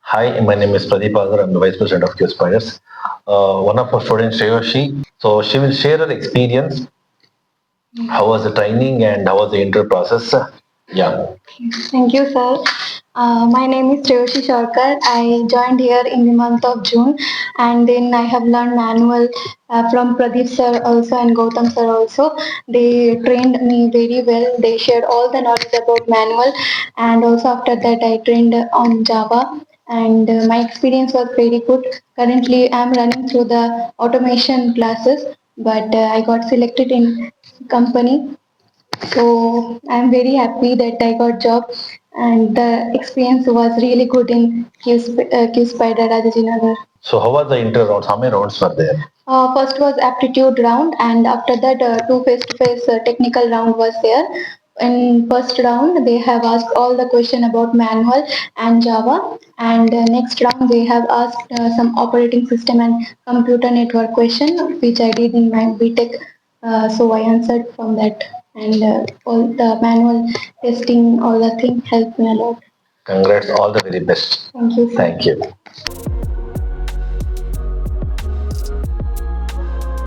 Hi, my name is Pradeep Agar. I'm the Vice President of QSpiders. One of our students, Sreyasi, so she will share her experience. How was the training and how was the interview process? Yeah. Thank you, sir. My name is Sreyasi Sarkar. I joined here in the month of June, and then I have learned manual from Pradeep sir also and Gautam sir also. They trained me very well. They shared all the knowledge about manual, and also after that I trained on Java. And my experience was very good. Currently, I'm running through the automation classes, but I got selected in company, so I'm very happy that I got job, and the experience was really good in QSpiders Rajajinagar. So how was the interview rounds? How many rounds were there? First was aptitude round, and after that, two face-to-face technical round was there. In first round, they have asked all the question about manual and Java, and next round they have asked some operating system and computer network question, which I did in my BTech. So I answered from that, and all the manual testing, all the thing helped me a lot. Congrats, all the very best. Thank you, sir. Thank you.